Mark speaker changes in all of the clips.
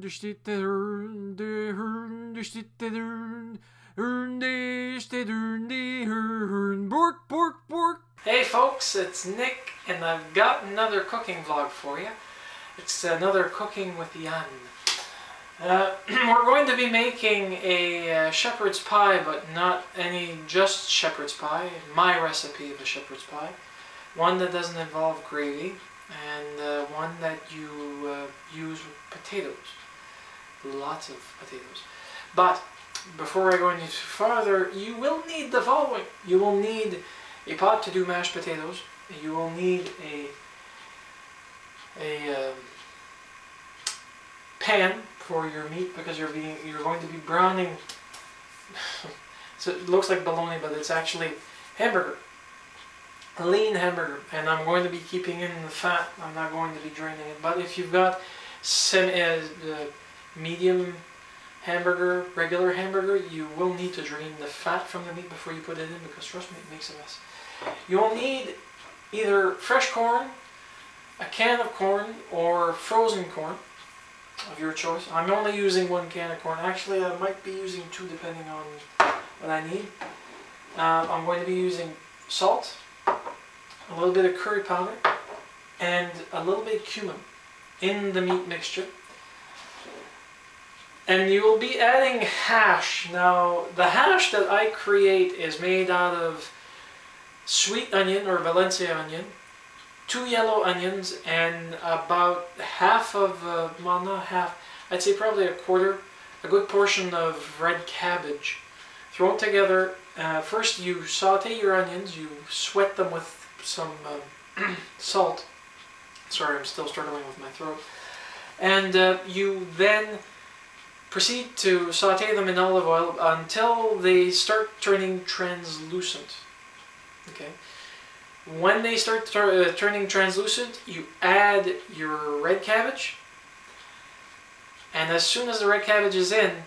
Speaker 1: Hey folks, it's Nick, and I've got another cooking vlog for you. It's another cooking with Jan. We're going to be making a shepherd's pie, but not any just shepherd's pie. My recipe of a shepherd's pie. One that doesn't involve gravy, and one that you use with potatoes. Lots of potatoes. But before I go any farther, you will need the following. You will need a pot to do mashed potatoes. You will need a pan for your meat, because you're going to be browning. So it looks like bologna, but it's actually hamburger, a lean hamburger, and I'm going to be keeping in the fat. I'm not going to be draining it. But if you've got medium hamburger, regular hamburger, you will need to drain the fat from the meat before you put it in, because trust me, it makes a mess. You will need either fresh corn, a can of corn, or frozen corn of your choice. I'm only using one can of corn. Actually, I might be using two depending on what I need. I'm going to be using salt, a little bit of curry powder, and a little bit of cumin in the meat mixture. And you will be adding hash. Now, the hash that I create is made out of sweet onion or Valencia onion, 2 yellow onions, and about half of, well, not half, I'd say probably a quarter, a good portion of red cabbage. Throw it together. First you saute your onions, you sweat them with some salt. Sorry, I'm still struggling with my throat. And you then proceed to saute them in olive oil until they start turning translucent. Okay. When they start turning translucent, you add your red cabbage, and as soon as the red cabbage is in,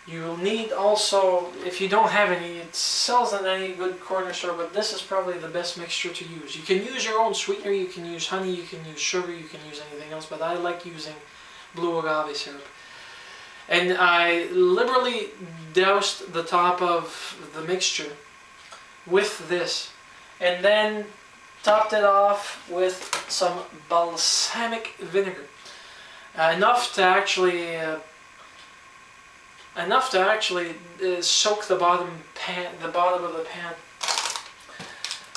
Speaker 1: you'll need also, if you don't have any, it sells in any good corner store, but this is probably the best mixture to use. You can use your own sweetener, you can use honey, you can use sugar, you can use anything else, but I like using blue agave syrup. And I liberally doused the top of the mixture with this, and then topped it off with some balsamic vinegar, enough to actually soak the bottom of the pan.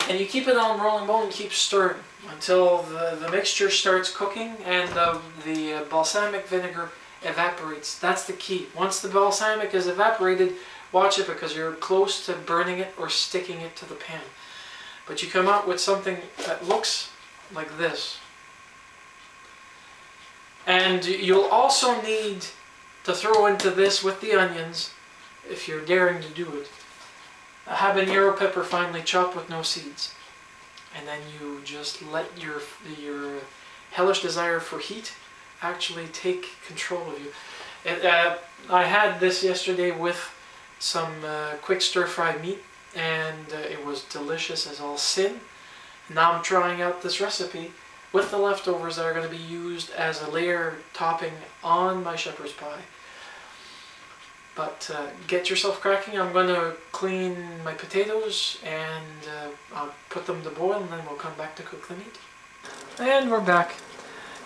Speaker 1: And you keep it on rolling boil and keep stirring until the mixture starts cooking and the balsamic vinegar evaporates. That's the key. Once the balsamic is evaporated, watch it, because you're close to burning it or sticking it to the pan. But you come out with something that looks like this. And you'll also need to throw into this, with the onions, if you're daring to do it, a habanero pepper finely chopped with no seeds. And then you just let your hellish desire for heat actually take control of you. I had this yesterday with some quick stir-fried meat, and it was delicious as all sin. Now I'm trying out this recipe with the leftovers that are going to be used as a layer topping on my shepherd's pie. But get yourself cracking. I'm going to clean my potatoes, and I'll put them to boil, and then we'll come back to cook the meat. And we're back.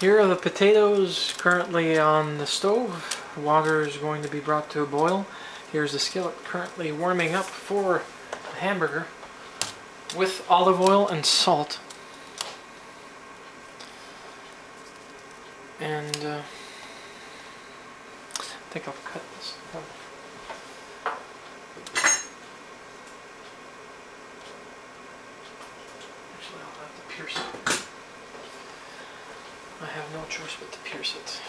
Speaker 1: Here are the potatoes currently on the stove. Water is going to be brought to a boil. Here's the skillet currently warming up for the hamburger with olive oil and salt. And I think I'll cut this. Actually, I'll have to pierce it. I have no choice but to pierce it.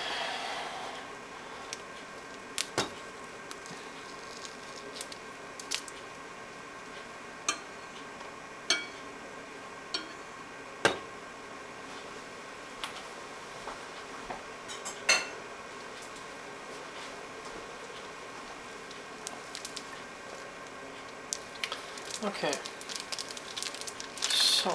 Speaker 1: Okay, so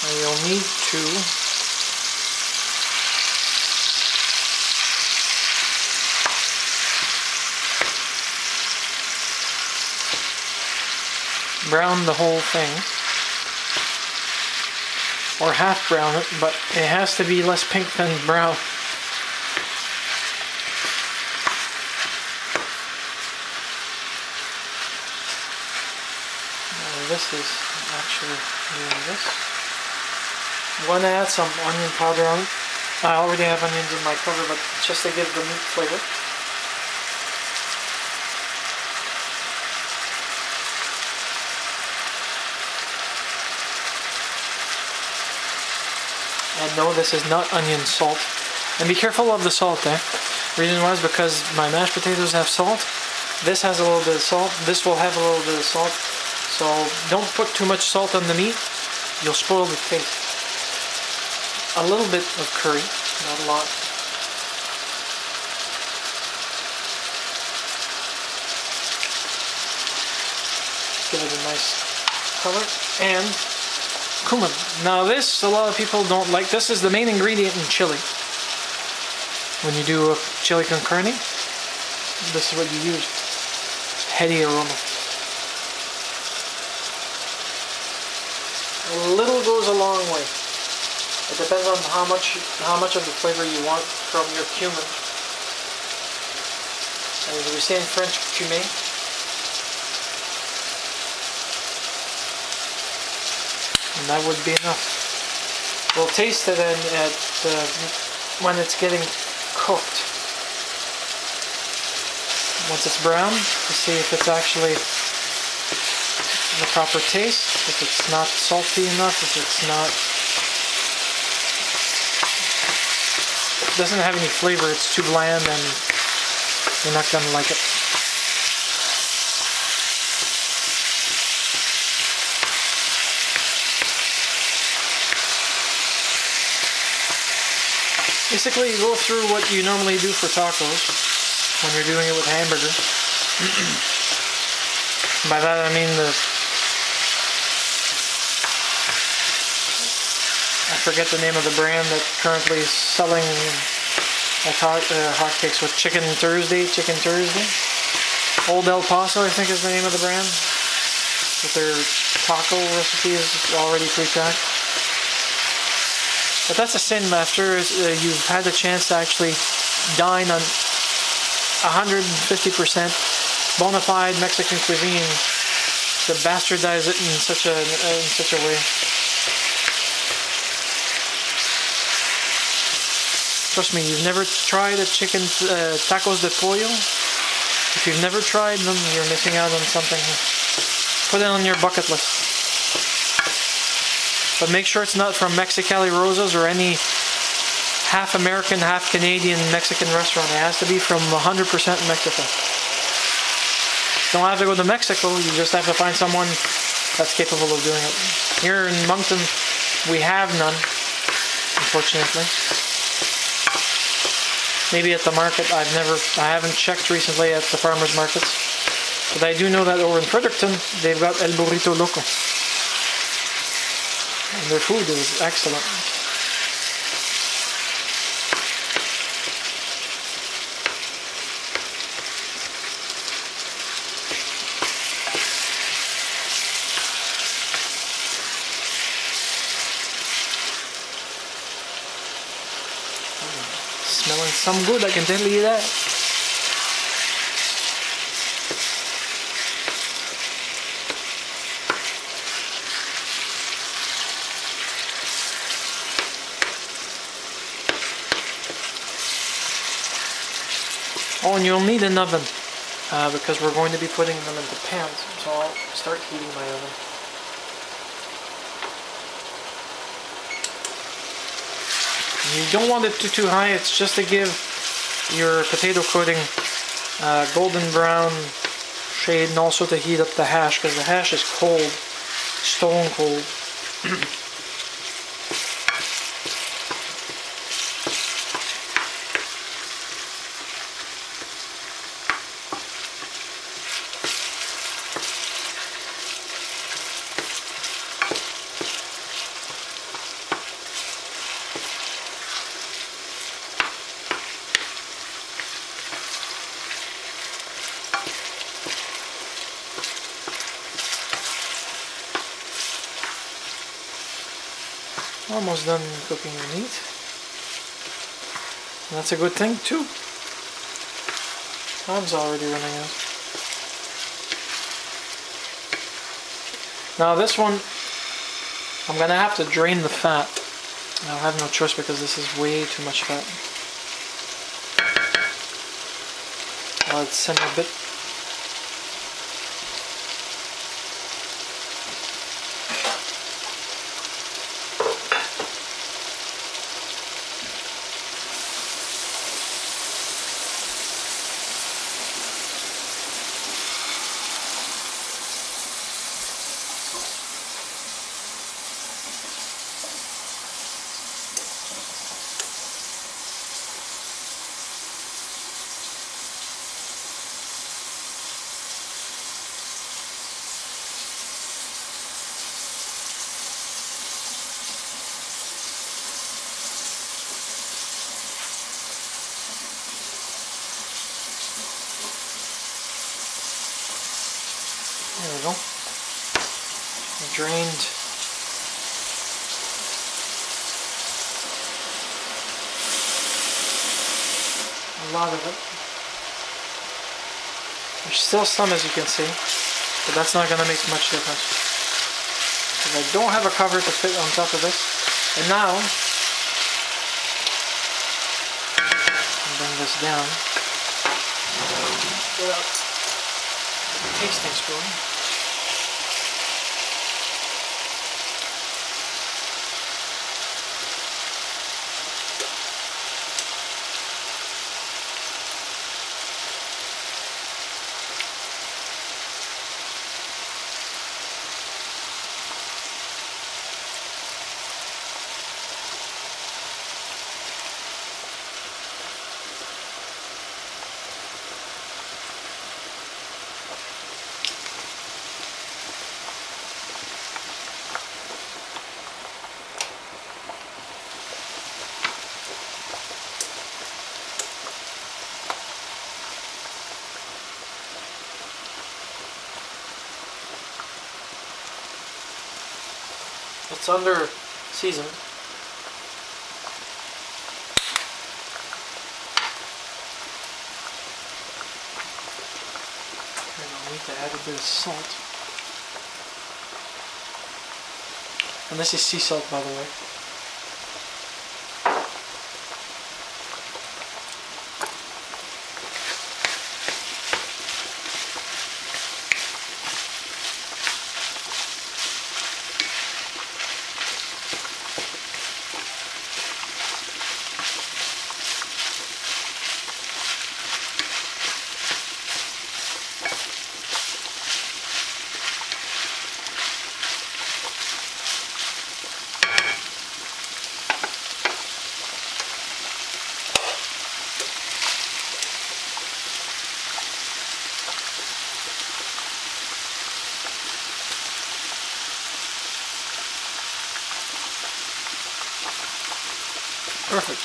Speaker 1: And you'll need to brown the whole thing, or half brown it, but it has to be less pink than brown. This is actually doing this. I'm going to add some onion powder on it. I already have onions in my cover, but just to give the meat flavor. And no, this is not onion salt. And be careful of the salt, eh? Reason why is because my mashed potatoes have salt. This has a little bit of salt. This will have a little bit of salt. So don't put too much salt on the meat. You'll spoil the taste. A little bit of curry, not a lot. Give it a nice color. And cumin. Now this, a lot of people don't like. This is the main ingredient in chili. When you do a chili con carne, this is what you use. Heady aroma. A little goes a long way. It depends on how much of the flavor you want from your cumin. As we say in French, cumin. And that would be enough. We'll taste it when it's getting cooked. Once it's brown, to see if it's actually the proper taste, if it's not salty enough, if it's not, it doesn't have any flavor, it's too bland, and you're not gonna like it. Basically, you go through what you normally do for tacos when you're doing it with hamburger. By that I mean I forget the name of the brand that currently is selling hotcakes with Chicken Thursday. Old El Paso, I think, is the name of the brand. With their taco recipes already pre-packed. But that's a sin after you've had the chance to actually dine on 150% bona fide Mexican cuisine, to bastardize it in such a way. Trust me, you've never tried a chicken tacos de pollo. If you've never tried them, you're missing out on something. Put it on your bucket list. But make sure it's not from Mexicali Rosas or any half American, half Canadian Mexican restaurant. It has to be from 100% Mexico. You don't have to go to Mexico, you just have to find someone that's capable of doing it. Here in Moncton, we have none, unfortunately. Maybe at the market, I haven't checked recently at the farmers markets. But I do know that over in Fredericton, they've got El Burrito Loco. And their food is excellent. Smelling some good, I can tell you that. Oh, and you'll need an oven because we're going to be putting them into pans. So I'll start heating my oven. You don't want it too high. It's just to give your potato coating golden brown shade, and also to heat up the hash, because the hash is cold, stone cold. Almost done cooking the meat. And that's a good thing too. Time's already running out. Now this one, I'm gonna have to drain the fat. I'll have no choice because this is way too much fat. I'll let it simmer a bit. There we go. I drained a lot of it. There's still some, as you can see, but that's not going to make much difference because I don't have a cover to fit on top of this. And now I'll bring this down. Get out the tasting spoon. It's under seasoned. And I'll need to add a bit of salt. And this is sea salt, by the way. Perfect.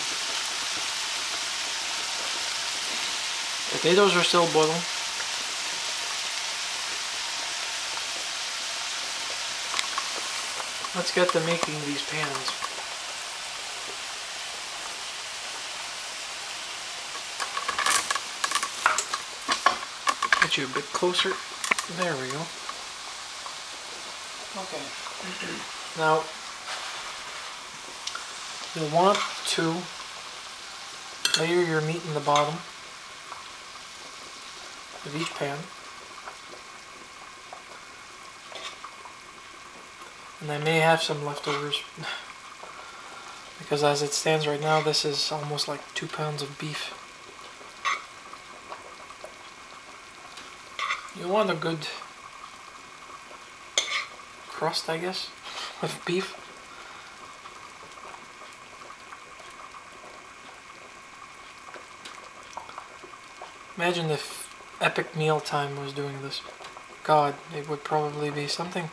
Speaker 1: Potatoes are still boiling. Let's get to making these pans. Get you a bit closer. There we go. Okay. Now, you'll want to layer your meat in the bottom of each pan. And I may have some leftovers because as it stands right now, this is almost like 2 pounds of beef. You want a good crust, I guess, with beef. Imagine if Epic Mealtime was doing this. God, it would probably be something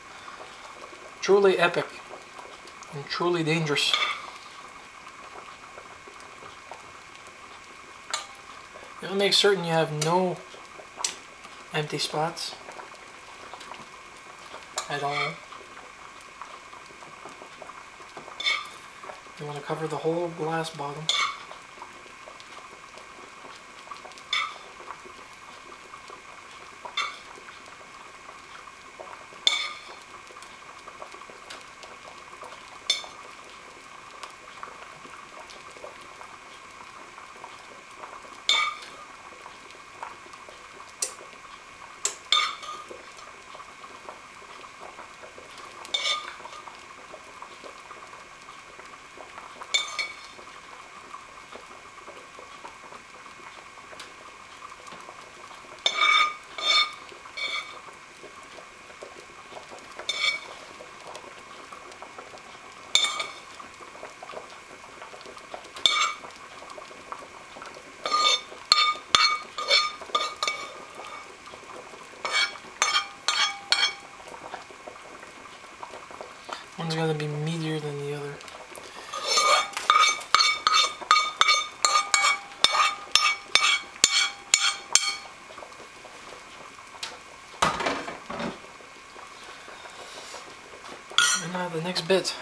Speaker 1: truly epic and truly dangerous. You want to make certain you have no empty spots at all. You want to cover the whole glass bottom. One's going to be meatier than the other. And now the next bit.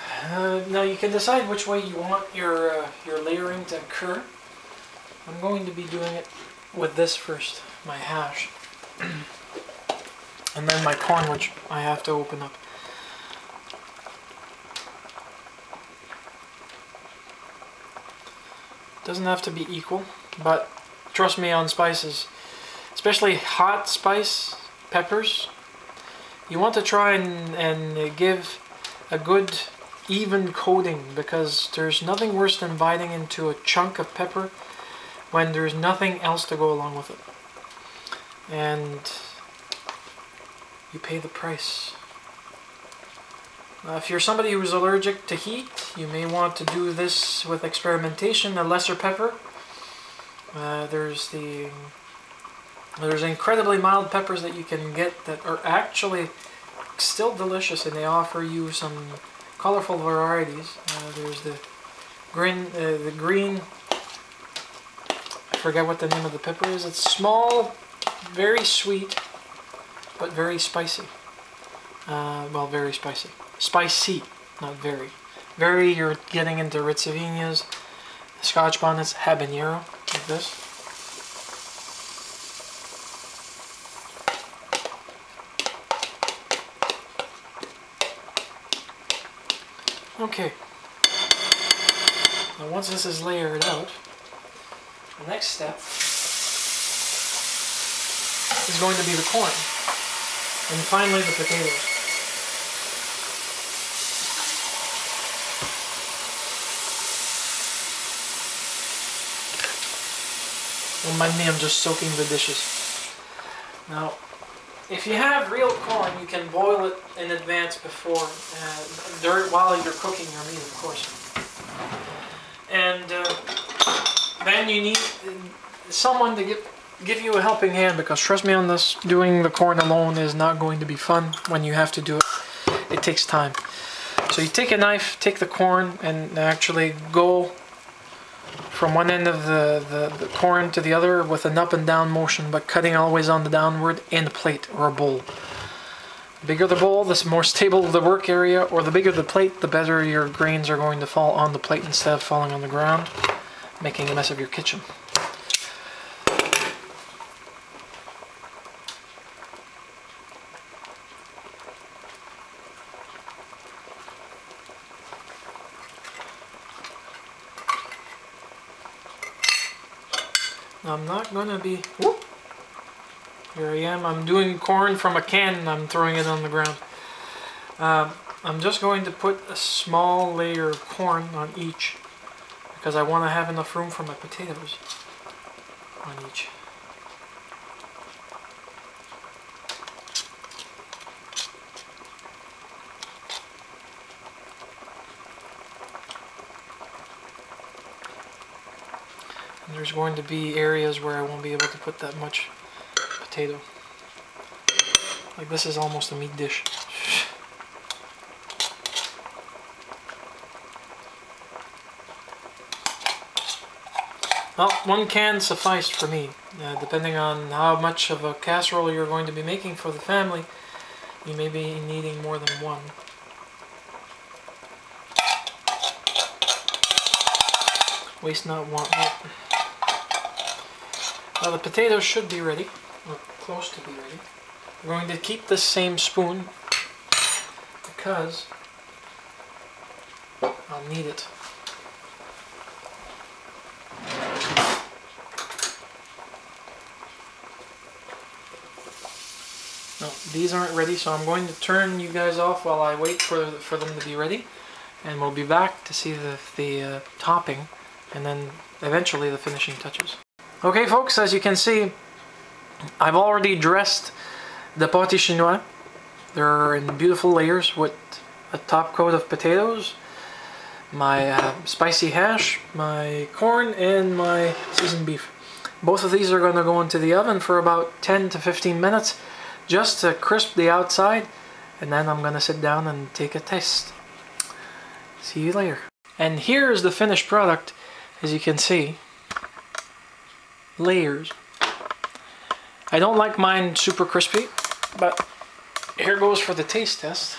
Speaker 1: Now you can decide which way you want your layering to occur. I'm going to be doing it with this first, my hash. And then my corn, which I have to open up. Doesn't have to be equal, but trust me on spices, especially hot spice peppers, you want to try and give a good even coating, because there's nothing worse than biting into a chunk of pepper when there's nothing else to go along with it. And you pay the price. If you're somebody who's allergic to heat, you may want to do this with experimentation, a lesser pepper. There's incredibly mild peppers that you can get that are actually still delicious, and they offer you some colorful varieties. There's the green, I forget what the name of the pepper is. It's small, very sweet, but very spicy. Well, very spicy. Spicy, not very. Very, you're getting into Ritzivinas, Scotch bonnets, habanero, like this. Okay. Now once this is layered out, the next step is going to be the corn. And finally the potatoes. Don't mind me, I'm just soaking the dishes. Now, if you have real corn, you can boil it in advance before, while you're cooking your meat, of course. And then you need someone to give you a helping hand, because trust me on this, doing the corn alone is not going to be fun when you have to do it. It takes time. So you take a knife, take the corn, and actually go from one end of the corn to the other with an up and down motion, but cutting always on the downward in a plate or a bowl. The bigger the bowl, the more stable the work area, or the bigger the plate, the better your grains are going to fall on the plate instead of falling on the ground, making a mess of your kitchen. I'm not gonna be, whoop, here I am, I'm doing corn from a can and I'm throwing it on the ground. I'm just going to put a small layer of corn on each, because I want to have enough room for my potatoes on each. There's going to be areas where I won't be able to put that much potato. Like this is almost a meat dish. Well, one can sufficed for me. Depending on how much of a casserole you're going to be making for the family, you may be needing more than one. Waste not, want not. Now the potatoes should be ready, or close to be ready. We're going to keep the same spoon because I'll need it. No, these aren't ready, so I'm going to turn you guys off while I wait for them to be ready, and we'll be back to see the topping and then eventually the finishing touches. Okay folks, as you can see, I've already dressed the pate chinois. They're in beautiful layers with a top coat of potatoes, my spicy hash, my corn, and my seasoned beef. Both of these are going to go into the oven for about 10 to 15 minutes just to crisp the outside, and then I'm going to sit down and take a taste. See you later. And here's the finished product. As you can see, layers. I don't like mine super crispy, but here goes for the taste test.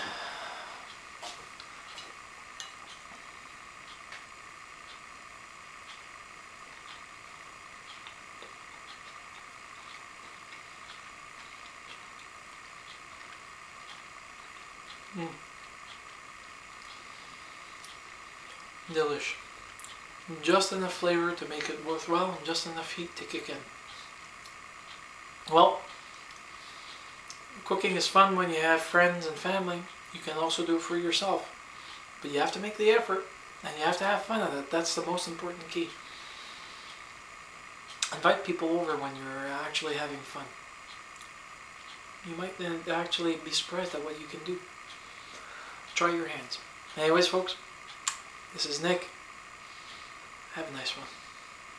Speaker 1: Delish. Just enough flavor to make it worthwhile and just enough heat to kick in. Well, cooking is fun when you have friends and family. You can also do it for yourself. But you have to make the effort and you have to have fun with it. That's the most important key. Invite people over when you're actually having fun. You might then actually be surprised at what you can do. Try your hands. Anyways folks, this is Nick. Have a nice one.